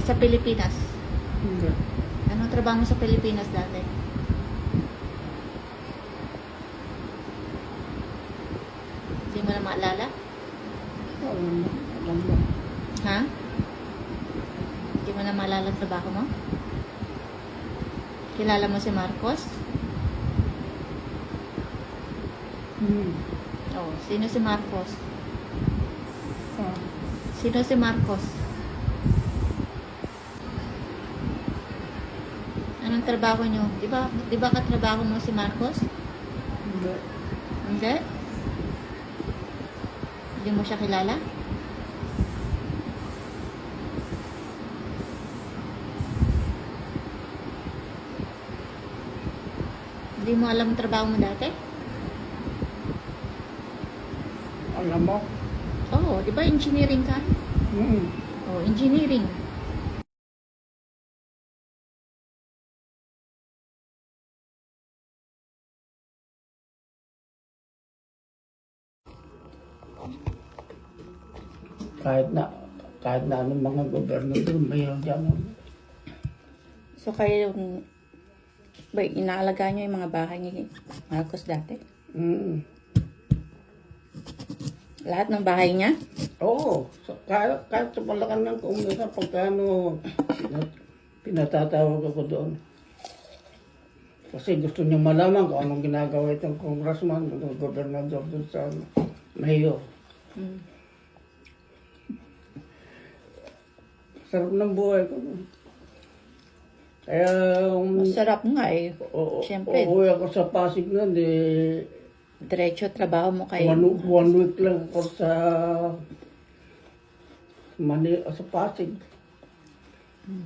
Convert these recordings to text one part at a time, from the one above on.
Sa Pilipinas. Hindi. Anong trabaho mo sa Pilipinas dati? Hindi mo na maalala? Alam mo. Ha? Hindi mo na maalala ang trabaho mo? Kilala mo si Marcos? Oh, sino si Marcos? Ah, Sino si Marcos? Anong trabaho nyo? Di ba katrabaho mo si Marcos? hindi. Hindi? Hindi mo siya kilala? Hindi mo alam ang trabaho mo dati? Alam mo? Oo, di ba engineering ka? Oh, engineering. Kahit na anong mga gobernador, mayroon dyan. So kayo, ba, inaalagaan nyo yung mga bahay ni Marcos dati? Lahat ng bahay niya? Oo. So, kahit sa Palacan ng Kumisa, pagkano pinatatawag ako doon. Kasi gusto niya malaman kung anong ginagawa itong congressman, itong gobernador doon sa mayor. Sarap ng buhay ko. Kaya, Masarap nga eh. Siyempre. uuwi ako sa Pasig nun, Diretso trabaho mo kay... one week lang ako sa Manila, sa Pasig.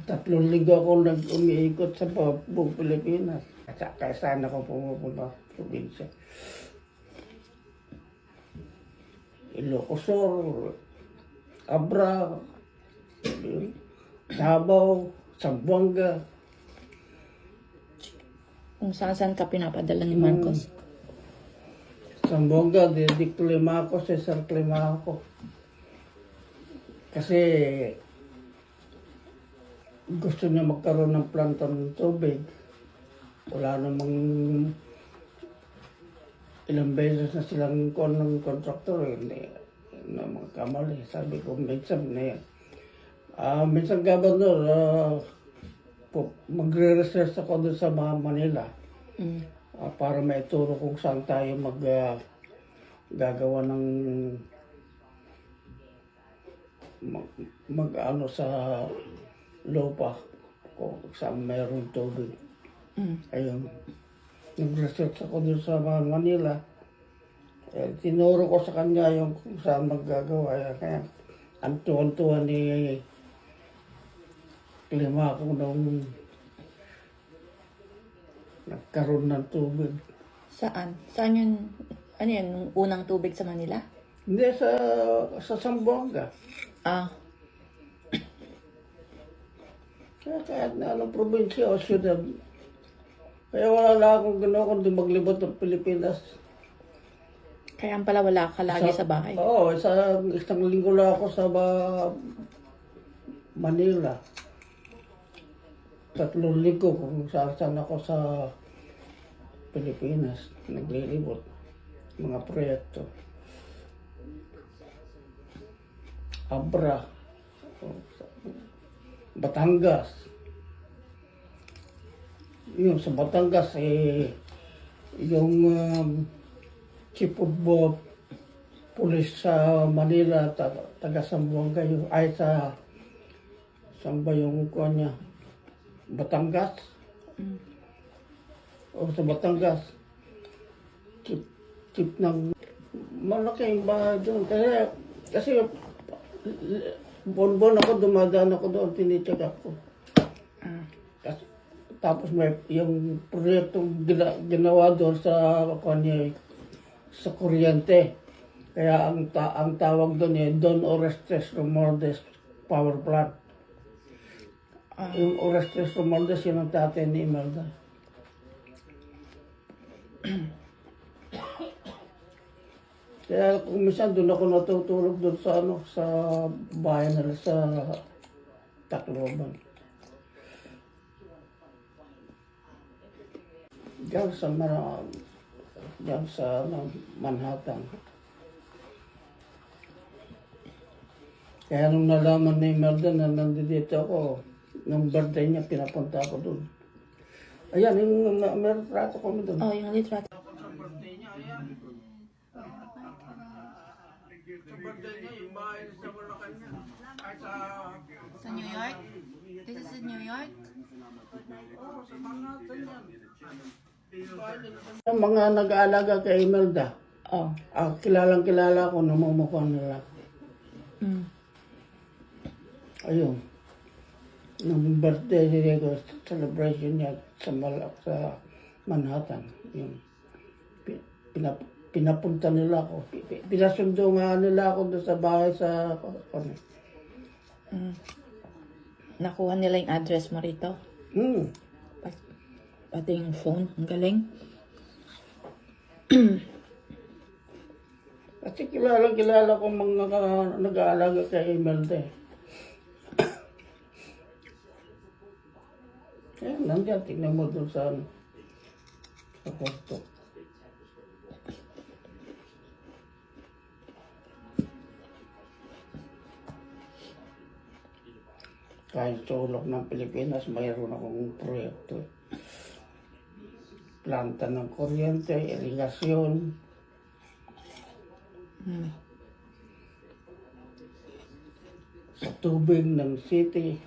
3 linggo ako nag-umiikot sa buong Pilipinas. Kaya saan ako pumupunta sa probinsya. Ilocos Sur, Abra, Davao, Zamboanga. Kung saan ka pinapadala ni Marcos? Zamboanga, District Climaco, Cesar Climaco. Kasi gusto niya magkaroon ng planta ng tubig. Wala namang ilang beses na silang ng contractor. Hindi na magkamali. Sabi ko, minsan na yan. Minsan Governor, magre-research ako doon sa Manila para maituro kung saan tayo gagawa ng mag-ano sa lupa kung saan mayroong tubig. Ayun. Nag-research ako doon sa Manila. Tinuro ko sa kanya yung kung saan maggagawa. Kaya ang tuwan-tuwa ni Climaco nung nagkaroon ng tubig. Saan? Saan yun? Ano yan? Nung unang tubig sa Manila? Hindi, sa Zamboanga. Kaya kahit na anong probinsya o syudad. Kaya wala lang akong ginawa kundi maglibot ng Pilipinas. Kaya pala wala ka lagi sa bahay. Oo, isang linggo lang ako sa Manila. 3 linggo kung saan ako sa Pilipinas. Naglilibot. Mga proyekto. Abra. Batangas. Yung sa Batangas, yung chief of police sa Manila, taga Zamboanga, ay saan ba yung kuha niya? Batangas? O sa Batangas, chief ng malaking bahay doon. Kasi bon-bon ako, dumadaan ako doon, tinicheck ako. Tapos may yung proyektong ginawa doon sa sa kuryente. Kaya ang tawag doon Don Orestes Romualdez Power Plant. Yung Orestes Romualdez, yun ang tatay ni Imelda. Kaya kung minsan doon ako natutulog doon sa sa bahay nila sa Tacloban. Diyan sa Manhattan. Kaya nung nalaman ni Imelda na nandito ako, nung birthday niya, pinapunta ako doon. Ayan, yung meron trato kami doon. Oh, yung litrato. Sa birthday niya, ayan. Sa birthday niya, yung bahay sa Malacanang. Ay, Sa New York? This is in New York? sa Manhattan yan. Yung mga nag-aalaga kay Imelda, Oh. kilalang-kilala ko, namumukha nila. Mm. Ayun. Nung birthday niya, celebration niya sa Manhattan. Yun. Pinapunta nila ako. Pinasundo nga nila ako doon sa bahay sa... Mm. Nakuha nila yung address mo rito? Pati yung phone. Ang galing. Kasi kilala ko mga nag-aalaga kay Imelda eh. Nandiyan, tignan mo doon sa kwarto. Kahit sulok ng Pilipinas, mayroon akong proyekto. Planta ng kuryente, irigasyon. Sa tubig ng city.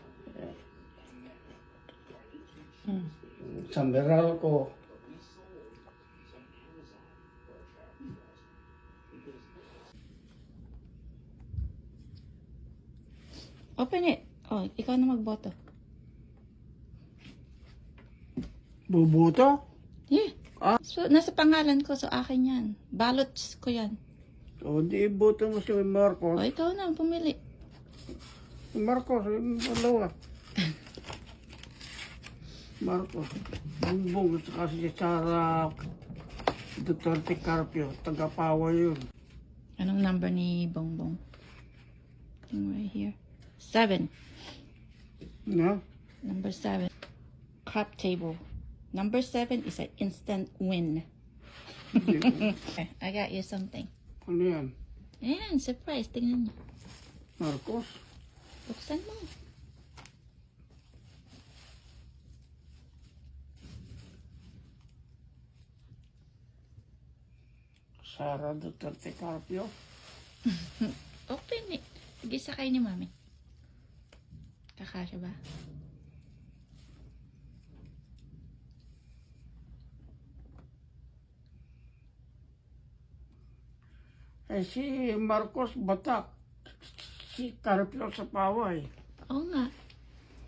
Sa Meralco. Open it. Oh, ikaw na magboto. Bubuto? Yeah. Ah. So, nasa pangalan ko. So, akin yan. Ballots ko yan. O di iboto mo si Marcos. O, ikaw na. Pumili. Si Marcos, yung dalawa. Marcos. Bumbong at saka si Sara Duterte Carpio. Taga-pawa yun. Anong number ni Bongbong? Right here. 7. Na? Number 7. Crap table. Number 7 is an instant win. Okay, I got you something. Ano yan? Ayan, surprise. Tingnan mo. Marcos? Buksan mo. Sara Duterte Carpio? Open it. Sige, sakay ni Mami. Kakasya ba? Eh si Marcos Batak. Si Carpio sa pawa eh. Oo nga.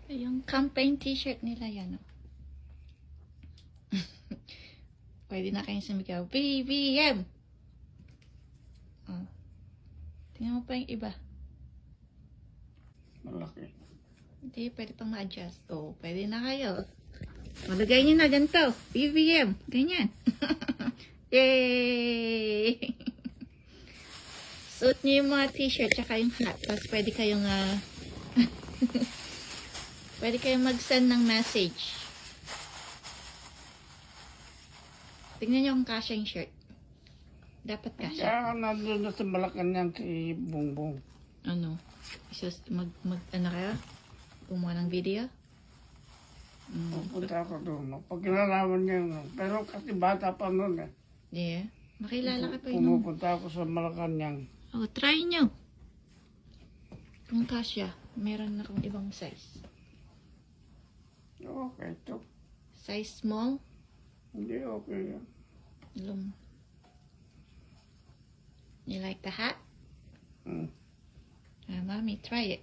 Yung campaign t-shirt nila yan. Oh. Pwede na kayong sumigaw. BBM! Oh. Tingnan mo pa yung iba. Malaki. Hindi, pwede pang ma-adjust. Oh, pwede na kayo. Malagay nyo na ganito. BBM. Ganyan. Yay! Suot nyo yung mga t-shirt tsaka yung hat. Tapos pwede kayong pwede kayong mag-send ng message. Tingnan nyo kung kasya yung shirt. Dapat kasya. Kaya nandun na sa Malacanang si Bongbong. Ano? Ano kayo? Gumawa ng video? Pupunta ako doon. Pag kinalaman niya yun. Pero kasi bata pa noon eh. Yeah. Makilala ka pa yun. Pumupunta ako sa Malacanang. Oh, try nyo. Kung kasya, meron na akong ibang size. Okay, ito. Size small, Hindi, okay yan. You like the hat? Hmm. Mommy, try it.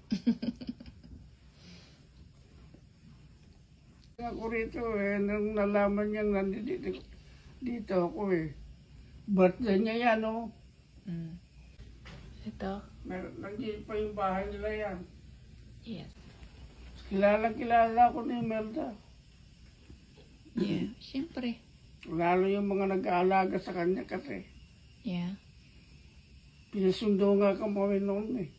Ako rito eh, nung nalaman niyang nandito dito ako eh. Birthday niya yan, oh. Ito. Nandiyan pa yung bahay nila yan. Yes. Kilala ko ni Imelda. Yeah. Siyempre. Lalo yung mga nag-aalaga sa kanya kasi. Yeah. Pinasundo nga kami noon eh.